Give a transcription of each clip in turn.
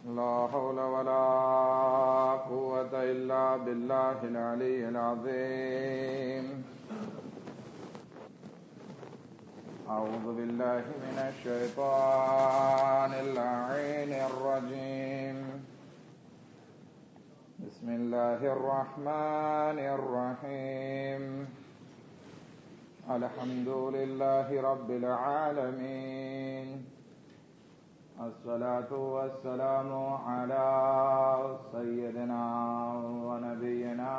لا حول ولا قوة إلا بالله العلي العظيم. أعوذ بالله من الشيطان اللعين الرجيم. بسم الله الرحمن الرحيم. الحمد لله رب العالمين. الصلاة والسلام على سيدنا ونبينا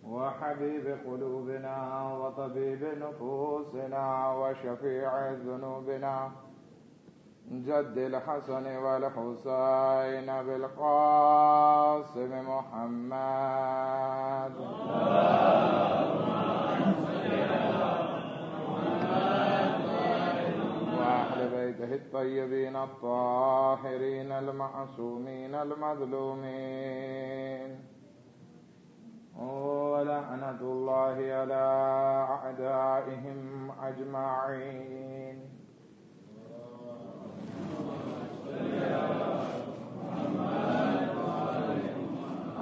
وحبيب قلوبنا وطبيب نفوسنا وشفيع ذنوبنا جد الحسن والحسين بالقاسم محمد وأهل بيته الطيبين الطاهرين المعصومين المظلومين، ولعنة الله على أعدائهم أجمعين.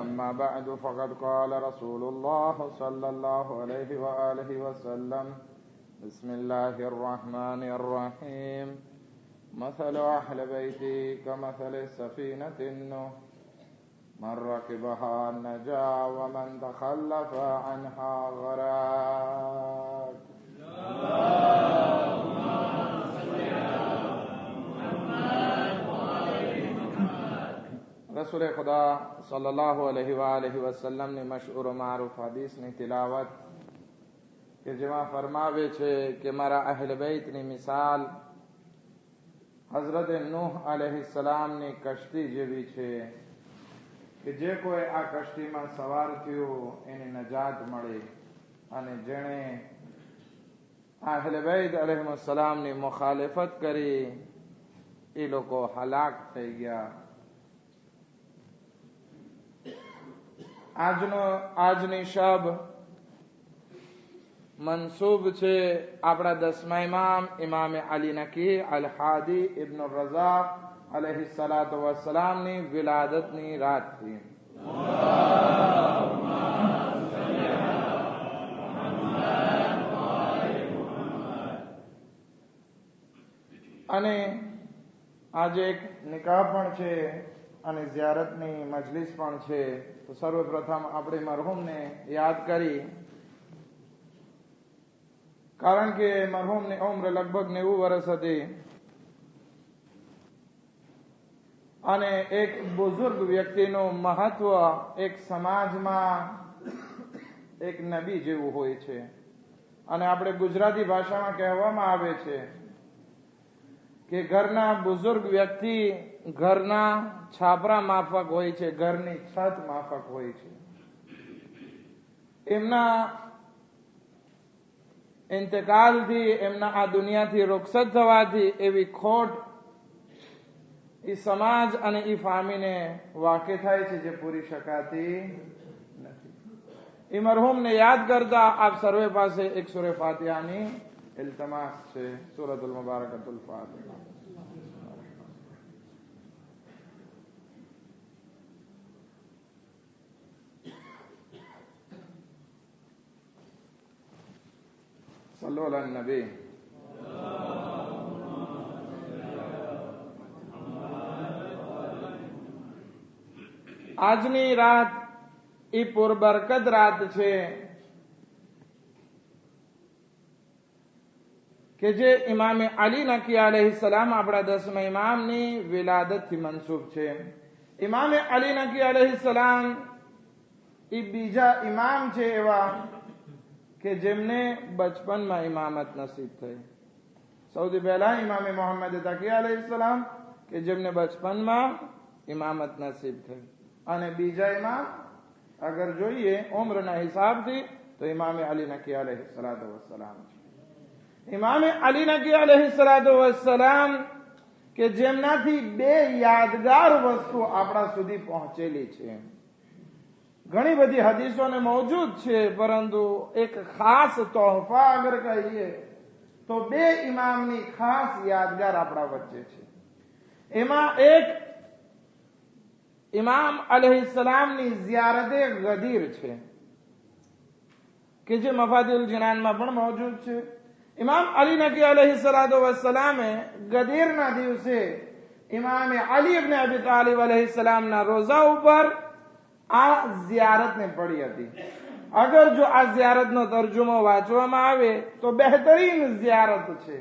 أما بعد، فقد قال رسول الله صلى الله عليه وآله وسلم: بسم الله الرحمن الرحيم. مثل أهل بيتي كمثل سفينة نوح، من ركبها نجا ومن تخلف عنها غرق. रसूल खुदा सल्लल्लाहु अलैहि वसल्लम ने मशहूर मारूफ हदीस ની તિલાવત કે જેમાં ફરમાવે છે કે મારા અહેલ બૈતની મિસાલ હઝરત નૂહ અલૈહિસ્સલામની કશ્તી જેવી છે કે જે કોઈ આ કશ્તીમાં સવાર થયો એને નજાત મળે, અને જેણે અહેલ બૈત અલૈહિસ્સલામની મુખાલિફત કરી એ લોકો હલાક થઈ ગયા. આજની શબ મંસૂબ છે આપણા 10મા ઇમામ ઇમામે અલી નકી અલ હાદી ઇબ્ન રઝા અલૈહિસ્સલાતુ વસ્સલામની વિલાદતની રાતથી. અને આજે એક નિકાહ પણ છે અને ઝિયારતની મજલિસ પણ છે. તો સર્વપ્રથમ આપણે મરહૂમને યાદ કરી, કારણ કે મરહૂમની ઉંમર લગભગ 90 વર્ષ હતી અને એક બુઝુર્ગ વ્યક્તિનું મહત્વ એક સમાજમાં એક નબી જેવું હોય છે. અને આપણે ગુજરાતી ભાષામાં કહેવામાં આવે છે કે ઘરના બુઝુર્ગ વ્યક્તિ ઘરના છાપરા માફક હોય છે, ઘરની છત માફક હોય છે. એમના ઇન્તકાલથી, એમના આ દુનિયાથી રૂખસત થવાથી એવી ખોટ એ સમાજ અને એ ફામીને વાકે થાય છે જે પૂરી શકાતી નથી. એ મરહૂમને યાદ કરતા આપ સર્વે પાસે એક સૂરે ફાતિહાની ઇલ્તમાસ છે. સૂરતુલ મુબારકતુલ ફાતિહા. સલ્લુ અલા નબી. આજની રાત એ પુરબરકત રાત છે કે જે ઇમામે અલી નકી અલૈહિસ્સલામ આપણા 10મા ઇમામની વિલાદતથી મનસૂબ છે. ઇમામે અલી નકી અલૈહિસ્સલામ એ બીજા ઇમામ છે એવા કે જેમને બચપનમાં ઇમામત નસીબ થઈ. સૌથી પહેલા ઇમામે મોહમ્મદ તકી અલૈહિસ્સલામ કે જેમને બચપનમાં ઇમામત નસીબ થઈ. અને બીજા ઇમામ અગર જોઈએ ઉમ્રના હિસાબથી તો ઇમામે અલી નકી અલૈહિસ્સલાતુ વસ્સલામ છે. ઇમામે અલી નકી અલૈહિસ્સલાતુ વસ્સલામ કે જેમનાથી 2 યાદગાર વસ્તુ આપણા સુધી પહોંચેલી છે. ઘણી બધી હદીસોને મોજૂદ છે, પરંતુ એક ખાસ તોહફા અગર કહીએ તો 2 ઇમામની ખાસ યાદગાર આપણા વચ્ચે છે. એમાં એક ઇમામ અલૈહિસ્સલામની ઝિયારતે ગદીર છે કે જે મફાતિલ જિનાનમાં પણ મોજૂદ છે. ઇમામ અલી નકી અલૈહિસ્સલાતુ વસ્સલામે ગદીરના દિવસે ઇમામે અલી ઇબ્ન અબી તાલિબ અલૈહિસ્સલામના રોઝા ઉપર આ ઝિયારતને પડી હતી. અગર જો આ ઝિયારતનો તર્જુમો વાંચવામાં આવે તો બહેતરીન ઝિયારત છે,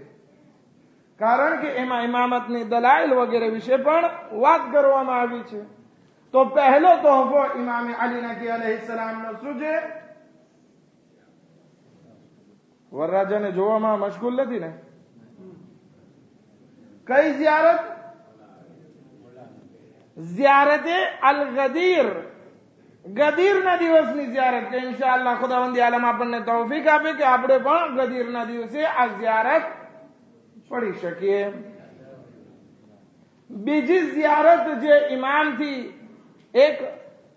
કારણ કે એમાં ઇમામતની દલાઇલ વગેરે વિશે પણ વાત કરવામાં આવી છે. તો પહેલો તોહફો ઇમામે અલી નકી અલૈહિસ્સલામનો શું છે? વરરાજાને જોવામાં મશગુલ નથી ને? કઈ ઝિયારત? ઝિયારતે અલ ગદીર, ગદીરના દિવસની ઝિયારત. કે ઇન્શાઅલ્લાહ ખુદાવંદી આલમ આપણને તૌફીક આપે કે આપણે પણ ગદીરના દિવસે આ ઝિયારત પડી શકીએ. બીજી ઝિયારત જે ઇમામથી એક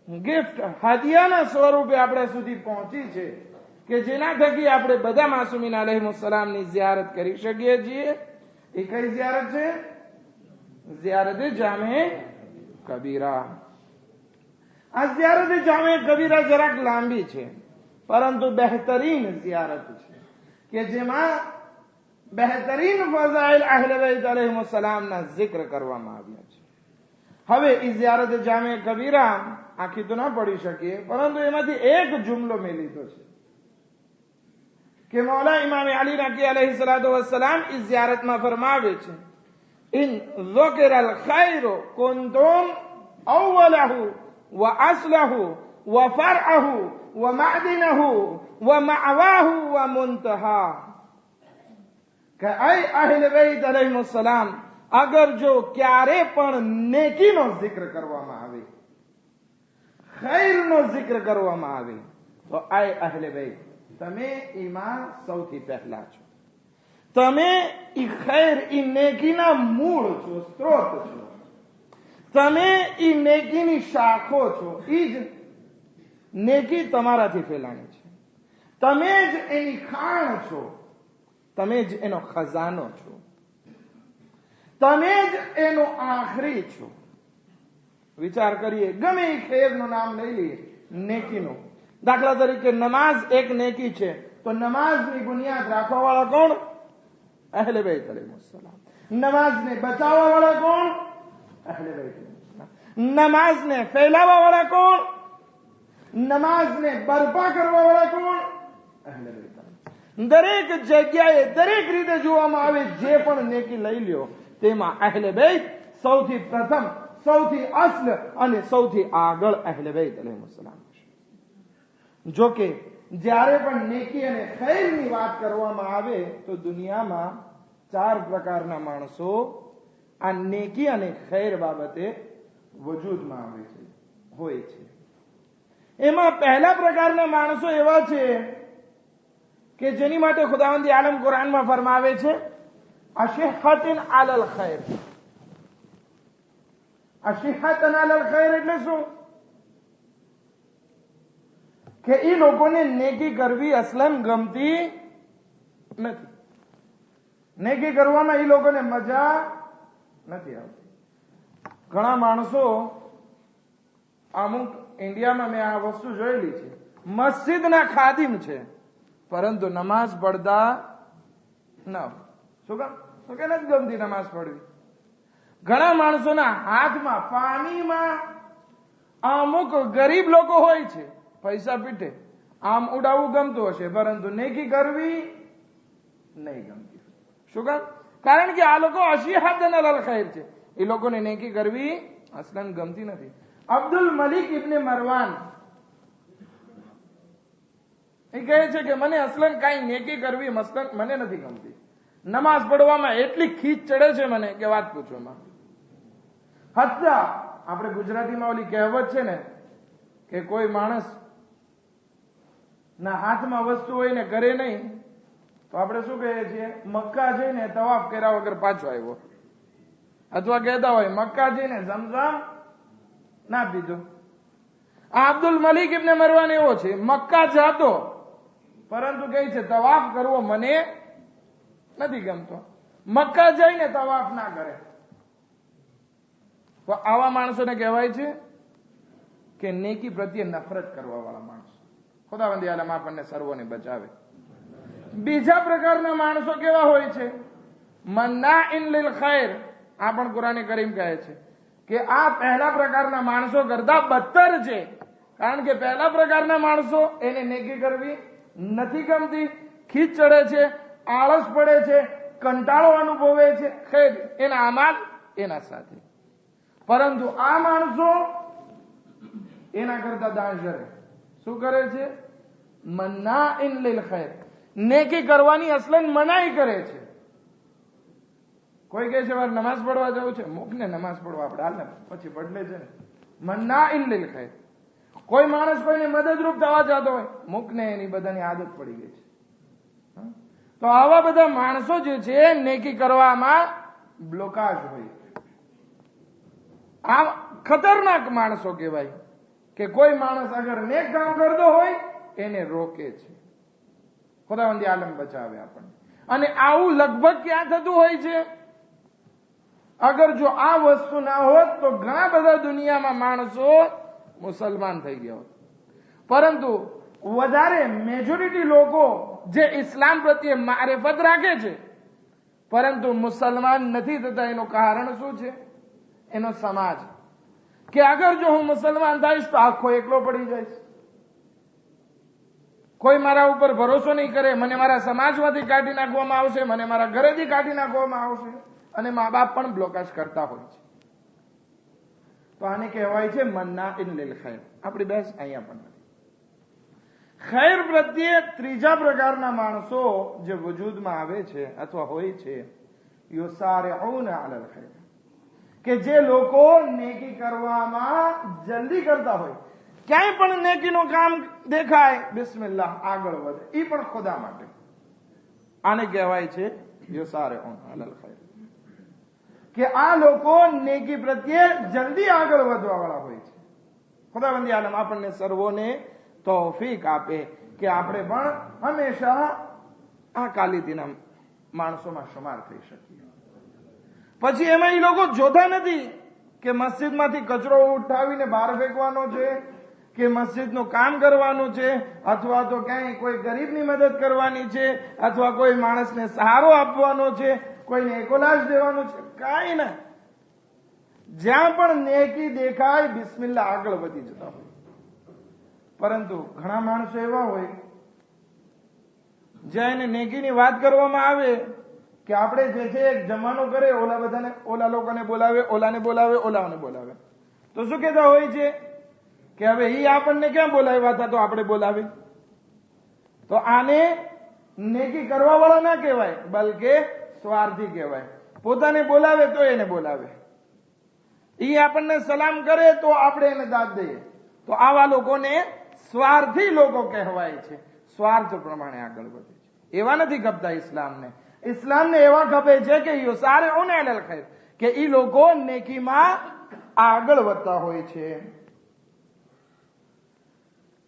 ગિફ્ટ હદિયાના સ્વરૂપે આપણે સુધી પહોંચી છે કે જેના થકી આપણે બધા માસુમીન અલૈહિસ્સલામની ઝિયારત કરી શકીએ છીએ, એ કઈ ઝિયારત છે? ઝિયારતે જામે કબીરા. આ ઝિયારતે જામે કબીરા જરાક લાંબી છે, પરંતુ બહેતરીન ઝિયારત છે કે જેમાં બહેતરીન ફઝાઇલ અહલે બેત અલૈહિસ્સલામના zikr કરવામાં આવ્યા છે. હવે એ ઝિયારતે જામે કબીરા આખી તો ના પડી શકીએ, પરંતુ એમાંથી એક જુમલો મેં લીધો છે કે મૌલા ઇમામ અલી નકી અલૈહિસ્સલાતુ વસ્સલામ ઇસ ઝિયારતમાં ફરમાવે છે, ઇન ઝુકિરા અલ ખૈરુ કુંતુમ અવલહુ વ અસ્લહુ વ ફરઅહુ વ મઅદિનહુ વ મઅવાહુ વ મુન્તહા. કે ay અહલે બેત અલૈહિસ્સલામ, અગર જો ક્યારે પણ નેકીનો zikr કરવામાં આવે, ખૈરનો zikr કરવામાં આવે, તો ay અહલે બેત, તમે એમાં સૌથી પહેલા છો. તમે ઈ ખૈર, ઈ નેકીના મૂળ છો, સ્ત્રોત છો. તમે ઈ નેકીની શાખો છો. ઈ જ નેકી તમારાથી ફેલાણી છે. તમે જ એની ખાણ છો. તમે જ એનો ખજાનો છો. તમે જ એનો આખરી છો. વિચાર કરીએ, ગમે એ ખૈરનું નામ લઈ લઈએ, નેકીનું. દાખલા તરીકે નમાઝ એક નેકી છે, તો નમાઝની બુનિયાદ રાખવા વાળા કોણ? અહલે બેત અલૈહિસ્સલામ. નમાઝને બચાવવા વાળા કોણ? અહલે બેત અલૈહિસ્સલામ. નમાઝને ફેલાવવા વાળા કોણ? નમાઝને બરપા કરવા વાળા કોણ? અહલે બેત. દરેક જગ્યાએ દરેક રીતે જોવામાં આવે, જે પણ નેકી લઈ લ્યો તેમાં અહલે બેત સૌથી પ્રથમ, સૌથી અસલ અને સૌથી આગળ અહલે બેત અલૈહિસ્સલામ. જો કે જ્યારે પણ નેકી અને ખૈરની વાત કરવામાં આવે તો દુનિયામાં 4 પ્રકારના માણસો આ નેકી અને ખૈર બાબતે વજૂદમાં આવે છે, હોય છે. એમાં પહેલા પ્રકારના માણસો એવા છે કે જેની માટે ખુદાવંદી આલમ કુરાનમાં ફરમાવે છે, અશિહતન અલલ ખૈર. અશિહતન અલલ ખૈર એટલે શું? કે એ લોકોને નેકી કરવી અસલન ગમતી નથી. નેકી કરવામાં એ લોકોને મજા નથી આવતી. ઘણા માણસો, અમુક ઇન્ડિયામાં મેં આ વસ્તુ જોયેલી છે, મસ્જિદના ખાદિમ છે પરંતુ નમાઝ પડતા ન. શું કામ? તો કે નથી ગમતી નમાઝ પડવી. ઘણા માણસોના હાથમાં પાણીમાં અમુક ગરીબ લોકો હોય છે, પૈસા પીઠે આમ ઉડાવવું ગમતું હશે, પરંતુ નેકી કરવી નહીં ગમતી. શું કામ? કારણ કે આ લોકો અશિહતન અલલ ખૈર છે. એ લોકોને નેકી કરવી અસલન ગમતી નથી. અબ્દુલ મલિક ઇબ્ન મરવાન એ કહે છે કે મને અસલન કાંઈ નેકી કરવી મસલન મને નથી ગમતી. નમાઝ પડવામાં એટલી ખીચ ચડે છે મને કે વાત પૂછવામાં. હત્તા આપણે ગુજરાતીમાં ઓલી કહેવત છે ને કે કોઈ માણસ ના હાથમાં વસ્તુ હોય ને કરે નહીં, તો આપણે શું કહીએ છીએ? મક્કા જઈને તવાફ કર્યા વગર પાછો આવ્યો. અથવા કહેતા હોય મક્કા જઈને ઝમઝમ ના પીધો. આ અબ્દુલ મલિક ઇબ્ન મરવાન એવો છે, મક્કા જાતો પરંતુ કહે છે તવાફ કરવો મને નથી ગમતો. મક્કા જઈને તવાફ ના કરે. તો આવા માણસોને કહેવાય છે કે નેકી પ્રત્યે નફરત કરવા વાળા માણસો. ખુદાવંદી આલમ આપણને સર્વોને બચાવે. બીજા પ્રકારના માણસો કેવા હોય છે? મન્નાઇન લિલ ખૈર. આ પણ કુરાન કરીમ કહે છે કે આ પહેલા પ્રકારના માણસો કરતા બદતર છે. કારણ કે પહેલા પ્રકારના માણસો એને નેકી કરવી નથી ગમતી, ખીચ ચડે છે, આળસ પડે છે, કંટાળો અનુભવે છે, ખેર એના અમાલ એના સાથે. પરંતુ આ માણસો એના કરતા દાણજરે શું કરે છે? મન્નાઇન લિલ ખૈર. નેકી કરવાની અસલન મનાઈ કરે છે. કોઈ કહે છે વાર નમાઝ પડવા જવું છે, મૂકને નમાઝ પડવા આપણે હાલ ને પછી પડલે છે ને. મન્નાઇન લિલ ખૈર. કોઈ માણસ કોઈને મદદરૂપ થવા જતો હોય, મૂકને એની બધાની આદત પડી ગઈ છે. તો આવા બધા માણસો જે છે નેકી કરવામાં બ્લોકાજ હોય. આ ખતરનાક માણસો કહેવાય કે કોઈ માણસ અગર નેક કામ કરતો હોય એને રોકે છે. ખુદાવંદી આલમ બચાવે આપણને. અને આવું લગભગ ક્યાં થતું હોય છે? અગર જો આ વસ્તુ ના હોત તો ઘણા બધા દુનિયામાં માણસો મુસલમાન થઈ ગયા હોત. પરંતુ વધારે મેજોરિટી લોકો જે ઇસ્લામ પ્રત્યે મારિફત રાખે છે પરંતુ મુસલમાન નથી થતા, એનું કારણ શું છે? એનો સમાજ. કે અગર જો હું મુસલમાન થઈશ તો આખો એકલો પડી જઈશ, કોઈ મારા ઉપર ભરોસો નહીં કરે, મને મારા સમાજમાંથી કાઢી નાખવામાં આવશે, મને મારા ઘરેથી કાઢી નાખવામાં આવશે, અને મા બાપ પણ બ્લોકેજ કરતા હોય છે. તો આને કહેવાય છે મન્નાઇન લિલ ખૈર. આપણી બહેસ અહીંયા પણ નથી. ખૈર પ્રત્યે ત્રીજા પ્રકારના માણસો જે વજૂદમાં આવે છે અથવા હોય છે, યુસારિઉન અલલ ખૈર, કે જે લોકો નેકી કરવામાં જલ્દી કરતા હોય. ક્યાંય પણ નેકીનું કામ દેખાય, બિસ્મિલ્લાહ, આગળ વધે, એ પણ ખુદા માટે. આને કહેવાય છે યુસારિઉન અલલ ખૈર, કે આ લોકો નેકી પ્રત્યે જલ્દી આગળ વધવા વાળા હોય છે. ખુદાવંદી આલમ આપણને સર્વોને તૌફીક આપે કે આપણે પણ હંમેશા આ કાલિદીના માણસોમાં શુમાર થઈ શકીએ. પછી એમાં એ લોકો જોતા નથી કે મસ્જિદમાંથી કચરો ઉઠાવીને બહાર ફેંકવાનો છે, કે મસ્જિદનું કામ કરવાનું છે, અથવા તો ક્યાંય કોઈ ગરીબની મદદ કરવાની છે, અથવા કોઈ માણસને સહારો આપવાનો છે, કોઈને એકોલાશ દેવાનું છે. કાંઈ ના. જ્યાં પણ નેકી દેખાય બિસ્મિલ્લાહ આગળ વધી જતા હોય. પરંતુ ઘણા માણસો એવા હોય જ્યાં એને નેકીની વાત કરવામાં આવે કે આપણે જે છે એક જમાનો કરે, ઓલા બધાને, ઓલા લોકોને બોલાવે, ઓલાને બોલાવે, ઓલાને બોલાવે, તો શું કહેતા હોય છે કે હવે ઈ આપણને ક્યાં બોલાવ્યા હતા તો આપણે બોલાવે. તો આને નેકી કરવા વાળા ના કહેવાય, બલકે સ્વાર્થી કહેવાય. પોતાને બોલાવે તો એને બોલાવે, ઈ આપણને સલામ કરે તો આપણે એને દાદ દઈએ, તો આવા લોકોને સ્વાર્થી લોકો કહેવાય છે. સ્વાર્થ પ્રમાણે આગળ વધે છે. એવા નથી ગપતા ઇસ્લામને. ઇસ્લામને એવા ગપે છે કે યુસારિઉન અલલ ખૈર, કે ઈ લોકો નેકીમાં આગળ વધતા હોય છે.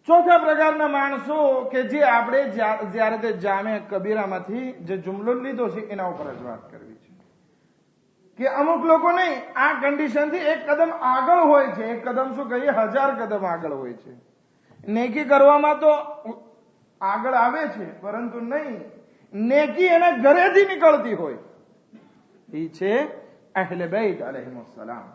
ચોથા પ્રકારના માણસો કે જે આપણે જ્યારે તે જામે કબીરામાંથી જે જુમલો લીધો છે એના ઉપર જ વાત કરવી છે. કે અમુક લોકો નહીં, આ કન્ડિશનથી એક કદમ આગળ હોય છે. એક કદમ શું કહીએ, 1000 કદમ આગળ હોય છે. નેકી કરવામાં તો આગળ આવે છે, પરંતુ નહીં, નેકી એના ઘરેથી નીકળતી હોય. એ છે અહેલે બેત અલૈહિસ્સલામ.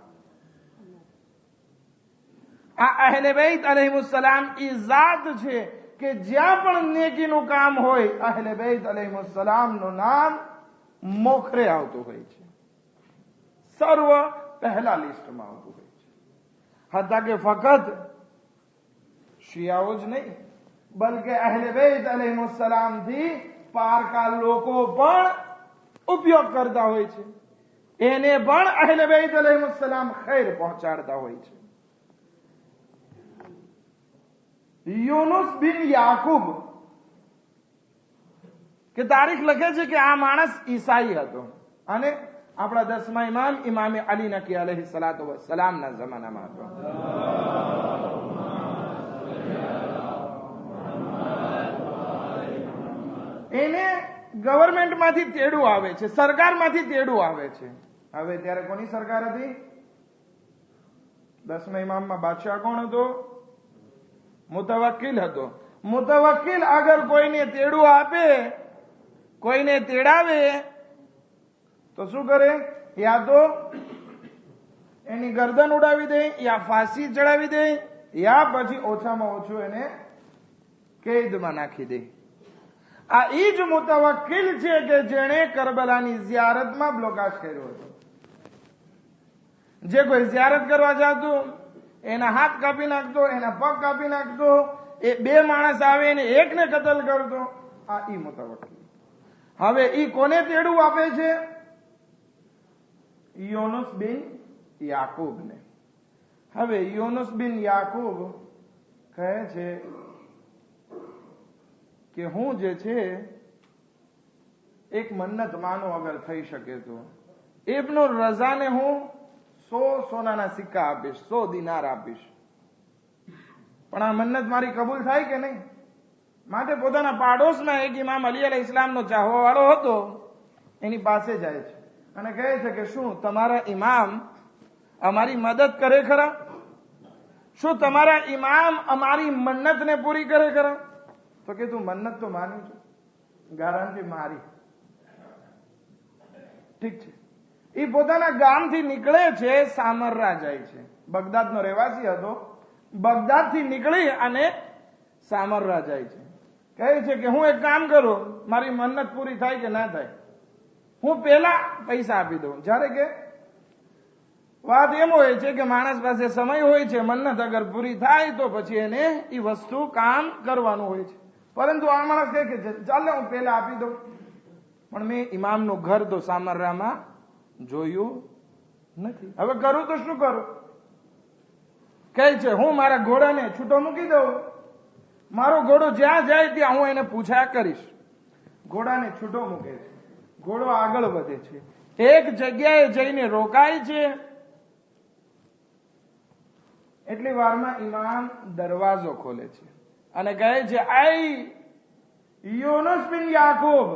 આ અહેલે બેત અલૈહિસ્સલામ એ ઝાત છે કે જ્યાં પણ નેકીનું કામ હોય, અહેલે બેત અલૈહિસ્સલામનું નામ મોખરે આવતું હોય છે, સર્વ પહેલા લિસ્ટમાં આવતું હોય છે. હતા કે ફક્ત શિયાઓ જ નહીં, બલકે અહેલે બેત અલૈહિસ્સલામ થી પારકા લોકો પણ ઉપયોગ કરતા હોય છે. એને પણ અહેલે બેત અલૈહિસ્સલામ ખૈર પહોંચાડતા હોય છે. યુનુસ બિન યાકુબ કે તારીખ લખે છે કે આ માણસ ઈસાઈ હતો અને આપણા 10મા ઇમામ ઇમામે અલી નકી અલૈહિ સલાતુ વસ્સલામના જમાનામાં હતો. એને ગવર્મેન્ટમાંથી તેડું આવે છે, સરકારમાંથી તેડું આવે છે. હવે ત્યારે કોની સરકાર હતી? 10મા ઇમામમાં બાદશાહ કોણ હતો? મુતવક્કિલ હતો. મુતવક્કિલ અગર કોઈને તેડું આપે, કોઈને તેડાવે તો શું કરે? યા તો એની ગરદન ઉડાવી દે, યા ફાંસી ચડાવી દે, યા પછી ઓછામાં ઓછું એને કેદમાં નાખી દે. આ ઈ જ મુતવક્કિલ છે કે જેણે કરબલાની ઝિયારતમાં બ્લોકાજ કર્યો હતો. જે કોઈ ઝિયારત કરવા જતું એના હાથ કાપી નાખતો, એના પગ કાપી નાખતો, એ 2 માણસ આવે ને એકને કતલ કરતો. આ ઈ મુતવક્કિલ. હવે ઈ કોને તેડું આપે છે? યુનુસ બિન યાકૂબ ને. હવે યુનુસ બિન યાકૂબ કહે છે કે હું જે છે એક મન્નત માનો અગર થઈ શકે તો ઇબ્ન રઝાને હું 100 સોનાના સિક્કા આપીશ, 100 દિનાર આપીશ. પણ આ મન્નત મારી કબૂલ થાય કે નહીં? માટે પોતાના પાડોશમાં એક ઇમામ અલી અલૈહિ સલામનો ચાહવા વાળો હતો, એની પાસે જાય છે અને કહે છે કે શું તમારા ઇમામ અમારી મદદ કરે ખરા? શું તમારા ઇમામ અમારી મન્નતને પૂરી કરે ખરા? તો કે તું મન્નત તો માની છું, ગારંટી મારી. ઠીક છે. એ પોતાના ગામથી નીકળે છે, સામર્રા જાય છે. બગદાદનો રહેવાસી હતો. બગદાદથી નીકળી અને સામર્રા જાય છે. કહે છે કે હું એક કામ કરું, મારી મન્નત પૂરી થાય કે ના થાય, હું પેલા પૈસા આપી દઉં. જ્યારે કે વાત એમ હોય છે કે માણસ પાસે સમય હોય છે, મન્નત અગર પૂરી થાય તો પછી એને એ વસ્તુ કામ કરવાનું હોય છે. પરંતુ આ માણસ કહે કે ચાલે હું પેલા આપી દઉં, પણ મેં ઇમામનું ઘર તો સામર્રામાં જોયું નથી. હવે કરું તો શું કરું? કહે છે હું મારા ઘોડાને છૂટો મૂકી દઉં, મારો ઘોડો જ્યાં જાય ત્યાં હું એને પૂછ્યા કરીશ. ઘોડાને છૂટો મૂકે છે. ઘોડો આગળ વધે છે, એક જગ્યાએ જઈને રોકાય છે. એટલી વારમાં ઇમામ દરવાજો ખોલે છે અને કહે છે આઈ યુનુસ બિન યાકૂબ,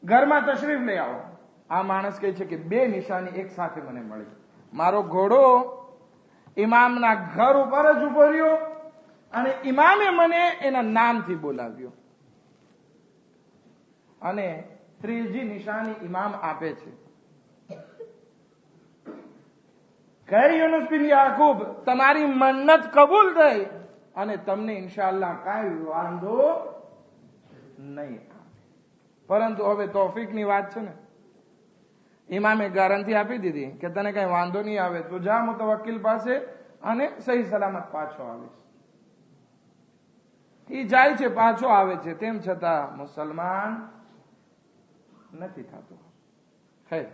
ઘરમાં તશરીફ લઈ આવો. આ માણસ કહે છે કે 2 નિશાની એક સાથે મને મળી. મારો ઘોડો ઇમામના ઘર ઉપર જ ઉભો રહ્યો અને ઇમામે મને એના નામથી બોલાવ્યો. અને ત્રીજી નિશાની ઇમામ આપે છે. કહે યુનુસ બિન યાકૂબ તમારી મન્નત કબૂલ થઈ અને તમને ઇન્શાઅલ્લાહ કાંઈ વાંધો નહીં. પરંતુ હવે તોફીકની વાત છે ને, ઇમામે ગારંટી આપી દીધી કે તને કઈ વાંધો નહીં આવે, તો જા મુતવક્કિલ પાસે અને સહી સલામત પાછો આવીશ. એ જાય છે, પાછો આવે છે, તેમ છતાં મુસલમાન નથી થતો. ખૈર,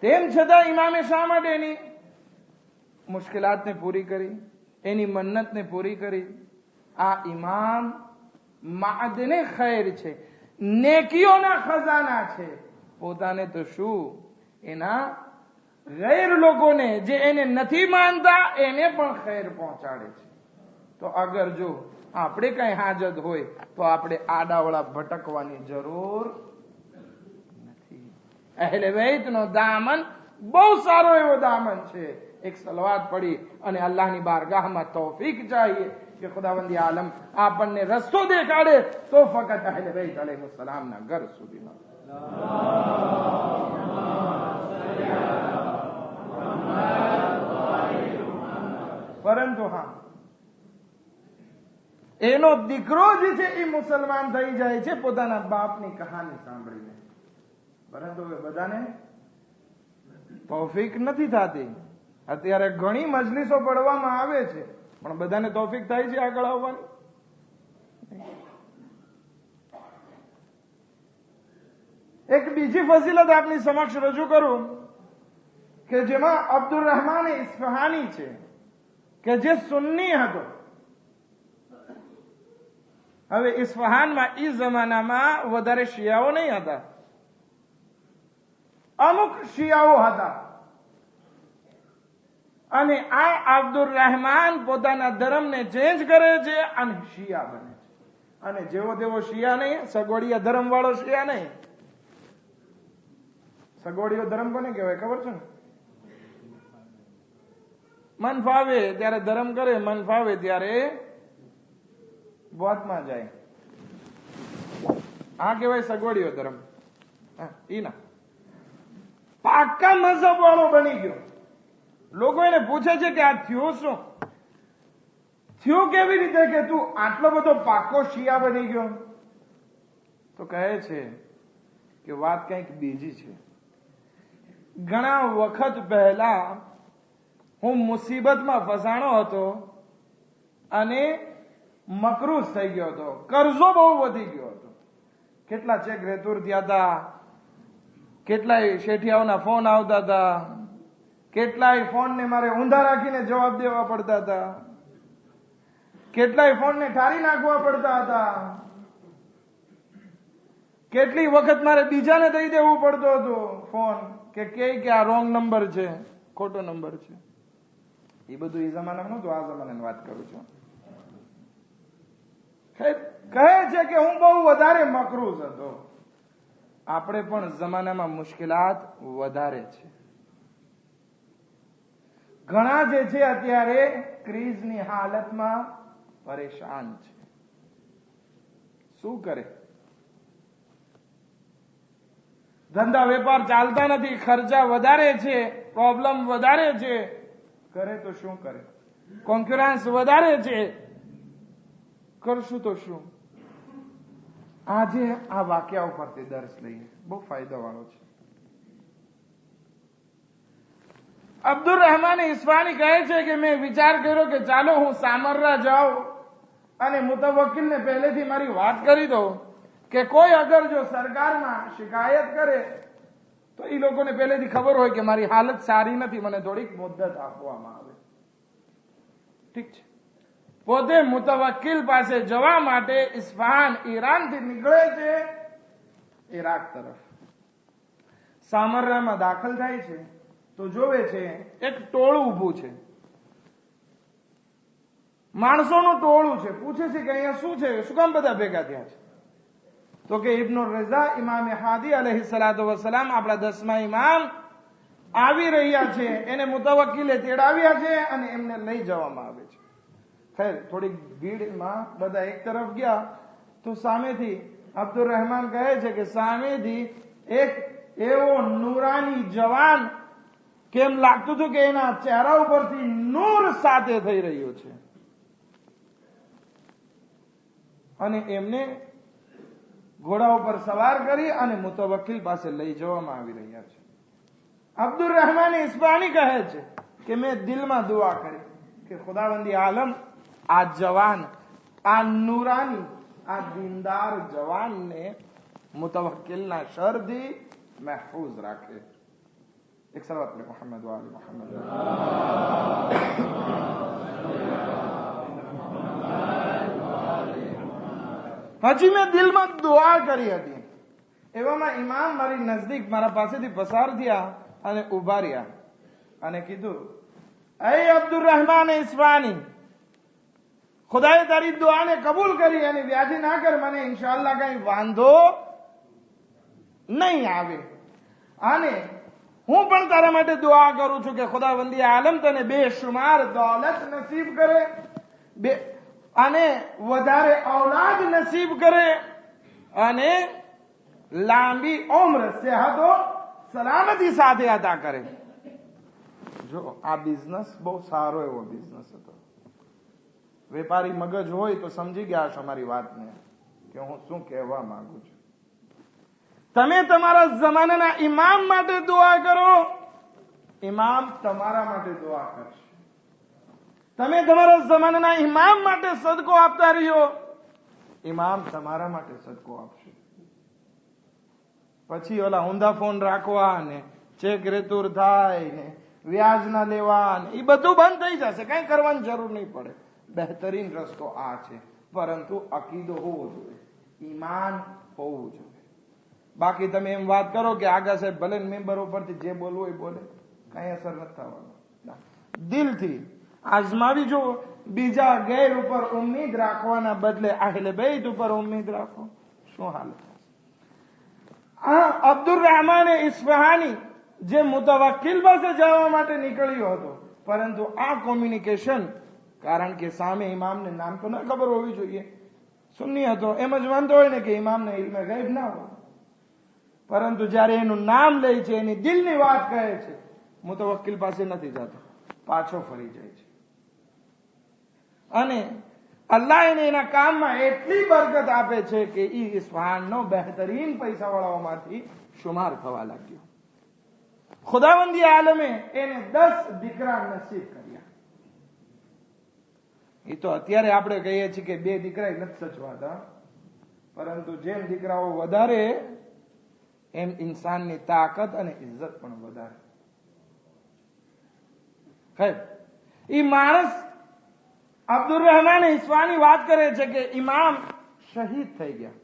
તેમ છતાં ઇમામે શા માટે એની મુશ્કેલાતને પૂરી કરી, એની મન્નતને પૂરી કરી? આ ઇમામ માદને ખૈર છે, નેકીઓના ખજાના છે. પોતાને તો શું, એના ગૈર લોકોને જે એને નથી માનતા એને પણ ખૈર પહોંચાડે છે. તો અગર જો આપણે કઈ હાજત હોય તો આપણે આડાવડા ભટકવાની જરૂર નથી. અહેલે બેતનો દામન બહુ સારો એવો દામન છે. એક સલવાત પડી અને અલ્લાહની બારગાહમાં તૌફીક ચાહીએ કે ખુદાવંદી આલમ આપણને રસ્તો દેખાડે તો ફક્ત અહેલે બેત અલૈહિસ સલામના ઘર સુધીમાં. પરંતુ હા, એનો દીકરો જે છે એ મુસલમાન થઈ જાય છે પોતાના બાપની કહાની સાંભળીને. પરંતુ હવે બધાને તૌફીક નથી થતી. અત્યારે ઘણી મજલિસો પડવામાં આવે છે, પણ બધાને તૌફીક થાય છે આગળ આવવાની? એક બીજી ફઝીલત આપની સમક્ષ રજૂ કરું કે જેમાં અબ્દુર રહેમાન ઇસ્ફહાની છે કે જે સુન્ની હતો. હવે ઇસ્ફહાનમાં એ જમાનામાં વધારે શિયાઓ નહીં હતા, અમુક શિયાઓ હતા. અને આ અબ્દુર રહેમાન પોતાના ધર્મને ચેન્જ કરે છે અને શિયા બને છે. અને જેવો તેવો શિયા નહીં, સગવડિયા ધર્મ વાળો શિયા નહીં. સગવડિયો ધર્મ કોને કહેવાય ખબર છે ને? મન ફાવે ત્યારે ધર્મ કરે, મન ફાવે ત્યારે બોધમાં જાય. આ કહેવાય સગવડીયો ધર્મ. ઈ ના પાક્કા મઝહબ વાળો બની ગયો. લોકો એને પૂછે છે કે આ થયું શું? થયું કેવી રીતે કે તું આટલો બધો પાક્કો શિયા બની ગયો? તો કહે છે કે વાત કંઈક બીજી છે. ઘણા વખત પહેલા હું મુસીબતમાં ફસાણો હતો અને મકરૂઝ થઈ ગયો હતો. કર્જો બહુ વધી ગયો હતો. કેટલા ચેક રેતુર થયા હતા, કેટલાય શેઠિયાઓના ફોન આવતા હતા, કેટલાય ફોનને મારે ઊંધા રાખીને જવાબ દેવા પડતા હતા, કેટલાય ફોનને ઠારી નાખવા પડતા હતા, કેટલી વખત મારે બીજાને દઈ દેવું પડતો હતો ફોન કે આ રોંગ નંબર છે, ખોટો નંબર છે. એ બધું એ જમાનામાં નતું, આ જમાનાની વાત કરું છું. કહે છે કે હું બહુ વધારે મકરૂઝ હતો. આપણે પણ જમાનામાં મુશ્કેલાત વધારે છે. ઘણા જે છે અત્યારે ક્રીઝની હાલતમાં પરેશાન છે. શું કરે? ધંધા વેપાર ચાલતા નથી, ખર્ચા વધારે છે, પ્રોબ્લેમ વધારે છે. કરે તો શું કરે? કોન્ક્યુરન્સ વધારે છે, કરશું તો શું? આજે આ વાક્યા ઉપરથી દર્શ લઈએ, બહુ ફાયદા વાળો છે. અબ્દુલ રહેમાન ઇસ્ફહાની કહે છે કે મેં વિચાર કર્યો કે ચાલો હું સામરરા જાઉં અને મુતવક્કિલને પહેલેથી મારી વાત કરી દઉં કે કોઈ અગર જો સરકારમાં શિકાયત કરે તો એ લોકોને પહેલેથી ખબર હોય કે મારી હાલત સારી નથી, મને થોડીક મુદ્દત આપવામાં આવે. ઠીક છે. પોતે મુતવક્કિલ પાસે જવા માટે ઇસ્ફહાન ઈરાનથી નીકળે છે ઈરાક તરફ. સામરરામાં દાખલ થાય છે તો જોવે છે એક ટોળું ઊભું છે, માણસોનું ટોળું છે. પૂછે છે કે અહીંયા શું છે, શું કામ બધા ભેગા થયા છે? તો કે ઇબ્ન રઝા ઇમામ હાદી અલૈહિ સલાતુ વસલામ, આપણા 10મા ઇમામ આવી રહ્યા છે. એને મુતવક્કિલે તેડાવ્યા છે અને એમને લઈ જવામાં આવે છે. ખેર, થોડીક ભીડમાં બધા એક તરફ ગયા તો સામેથી અબ્દુલ રહેમાન કહે છે કે સામેથી એક એવો નૂરાની જવાન, કેમ લાગતું હતું કે એના ચહેરા ઉપરથી નૂર સાથે થઈ રહ્યો છે, અને એમને ઘોડા ઉપર સવાર કરી અને મુતવક્કિલ પાસે લઈ જવામાં આવી રહ્યા છે. અબ્દુલ રહેમાન ઇસ્ફહાની કહે છે કે મેં દિલમાં દુઆ કરી કે ખુદાવંદી આલમ આ જવાન, આ નૂરાની, આ દીનદાર જવાનને મુતવક્કિલના શરથી મહેફૂઝ રાખે. એક સલાવત પડે મોહમ્મદ વાલી મોહમ્મદ. હજી મેં દિલમાં દુઆ કરી હતી. એવામાં ઇમામ મારી નજદીક મારા પાસેથી પસાર થયા અને ઉભા રહ્યા અને કીધું, એ અબ્દુલ રહેમાન ઇસ્ફહાની, ખુદાએ તારી દુઆને કબૂલ કરી અને વ્યાજી ના કર, મને ઇન્શાઅલ્લાહ કઈ વાંધો નહીં આવે. અને હું પણ તારા માટે દુઆ કરું છું કે ખુદાવંદી આલમ તને બેશુમાર દોલત નસીબ કરે અને વધારે ઔલાદ નસીબ કરે અને લાંબી ઉંમર, સેહતો સલામતી સાથે અતા કરે. જો આ બિઝનેસ બહુ સારો એવો બિઝનેસ હતો. વેપારી મગજ હોય તો સમજી ગયા છો મારી વાતને કે હું શું કહેવા માંગુ છું. તમે તમારા જમાનાના ઇમામ માટે દુઆ કરો, ઇમામ તમારા માટે દુઆ કરશે. તમે તમારા જમાનાના ઇમામ માટે સદકો આપતા રહ્યો, ઇમામ તમારા માટે સદકો આપશે. પછી ઓલા ઊંધા ફોન રાખવા ને ચેક રેતુર થાય ને વ્યાજ ના લેવા ને એ બધું બંધ થઈ જશે. કઈ કરવાની જરૂર નહીં પડે. બહેતરીન રસ્તો આ છે, પરંતુ અકીદો હોવો જોઈએ, ઈમાન હોવું જોઈએ. બાકી તમે એમ વાત કરો કે આગા સાહેબ ભલે મેમ્બર ઉપરથી જે બોલવું એ બોલે, કઈ અસર નથી થવાનો. દિલથી આજમાવી જુઓ. બીજા ગેર ઉપર ઉમ્મીદ રાખવાના બદલે આહલે બેત ઉપર ઉમ્મીદ રાખો, શું હાલત. અબ્દુલ રહેમાન ઇસ્ફહાની જે મુતવક્કિલ પાસે જવા માટે નીકળ્યો હતો, પરંતુ આ કોમ્યુનિકેશન, કારણ કે સામે ઇમામને નામ તો ના ખબર હોવી જોઈએ, સુન્ની હતો એમ જ માનતો હોય ને કે ઇમામને ઇલ્મે ગૈબ ના હોય, પરંતુ જયારે એનું નામ લે છે, એની દિલની વાત કહે છે, મુતવક્કિલ પાસે નથી જતો, પાછો ફરી જાય છે. અને અલ્લાહ એને એના કામમાં એટલી બરકત આપે છે કે એ ઇસ્ફહાનનો બહેતરીન પૈસાવાળાઓમાંથી શુમાર થવા લાગ્યો. ખુદાવંદી આલમે એને 10 દીકરા નસીબ કર્યા. એ તો અત્યારે આપણે કહીએ છીએ કે 2 દીકરા નથી સચવાતા, પરંતુ જેમ દીકરાઓ વધારે એમ ઇન્સાનની તાકાત અને ઇજ્જત પણ વધારે. એ માણસ અબ્દુર રહેમાન ઇસ્ફહાની વાત કરે છે કે ઇમામ શહીદ થઈ ગયા.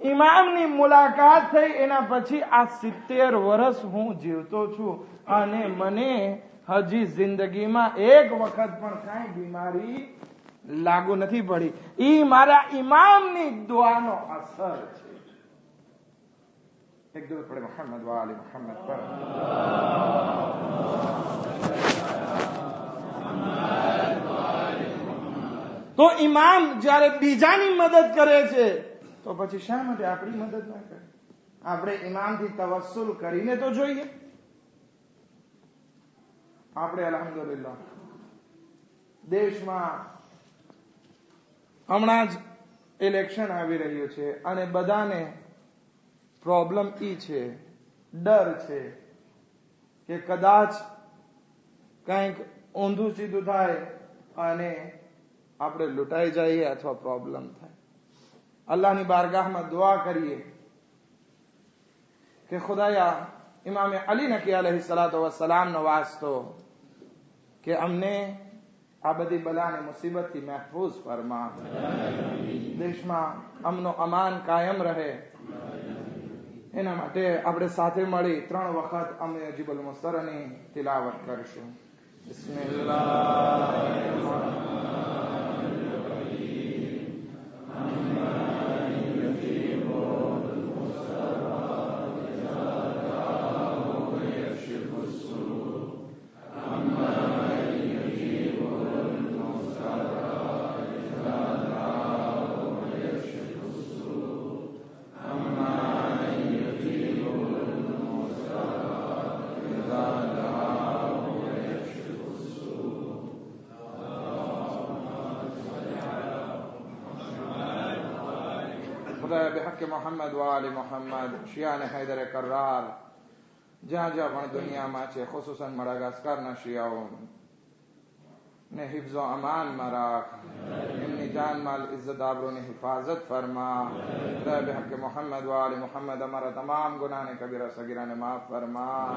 ઇમામની મુલાકાત થઈ એના પછી આ 70 વર્ષ હું જીવતો છું અને મને હજી જિંદગીમાં એક વખત પણ કાંઈ બીમારી લાગુ નથી પડી. ઈ મારા ઇમામની દુઆનો અસર છે. એક દુઆ પડે મોહમ્મદ વાલી મોહમ્મદ પર. તો ઇમામ જ્યારે બીજાની મદદ કરે છે તો પછી શા માટે આપણી મદદ ના કરે? આપણે ઇમામથી તવસ્સુલ કરીને તો જોઈએ. આપણે અલ્હમ્દુલિલ્લાહ દેશમાં હમણાં જ ઇલેક્શન આવી રહ્યું છે અને બધાને પ્રોબ્લેમ ઈ છે, ડર છે કે કદાચ કંઈક ઊંધું સીધું થાય અને આપણે લૂંટાઈ જઈએ અથવા પ્રોબ્લેમ થાય. અલ્લાહની બારગાહમાં દુઆ કરીએ કે ખુદાયા ઇમામે અલી નકી અલૈહિસ્સલાતુ વસ્સલામનો વાસ્તો કે અમને આ બધી બલાને મુસીબતથી મહેફૂઝ ફરમા, દેશમાં અમનો અમાન કાયમ રહે. એના માટે આપણે સાથે મળી 3 વખત અમે અજીબુલ મુસ્તરની તિલાવત કરશું. બિસ્મિલ્લાહ. بحق મોહમ્મદ વાલી મોહમ્મદ શિયાને હૈદર કરાર જ્યાં જ્યાં પણ દુનિયામાં છે, ખુસૂસન મડાગાસ્કરના શિયાઓ ને હિફ્ઝ અમાનમાં રાખ, એમની જાન માલ ઇજ્જત આબરૂની હિફાજત ફરમા. ખુદાય બહક મોહમ્મદ વાલી મોહમ્મદ અમારા તમામ ગુનાને કબીરા સગીરાને માફ ફરમા.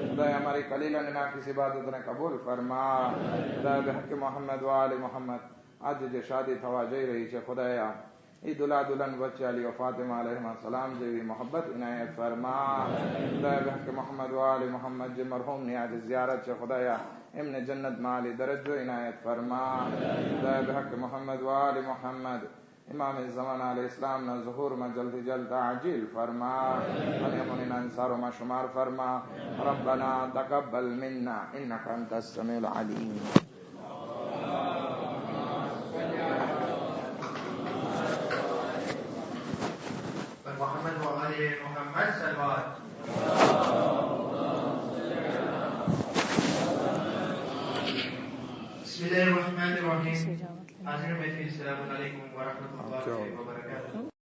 ખુદાય અમારી કલીલ અને નાકિસ ઇબાદતને કબૂલ ફરમા. ખુદાય બહક મોહમ્મદ વાલી મોહમ્મદ આજે જે શાદી થવા જઈ રહી છે, ખુદાયા એ દુલ્હા દુલ્હન વચ્ચે અલી વ ફાતિમા અલૈહિમા સલામ જેવી મોહબ્બત ઇનાયત ફરમા. ખુદાય બહક મોહમ્મદ વાલી મોહમ્મદ જે મરહૂમની આજે ઝિયારત છે, ખુદાયા એમને જન્નતમાં આલી દરજ્જો ઇનાયત ફરમા. ખુદાય બહક મોહમ્મદ વાલી મોહમ્મદ ઇમામ ઝમાન અલ ઇસ્લામના ઝુહૂરમાં જલ્દી જલ્દ તાજીલ ફરમા અને અમને અંસારોમાં શુમાર ફરમા. રબ્બના તકબ્બલ મિન્ના ઇન્નકા અંતસ સમીઉલ અલીમ. محمد وآل محمد صلوات. بسم الله الرحمن الرحيم. حاضرین محفل السلام علیکم ورحمۃ اللہ وبرکاتہ.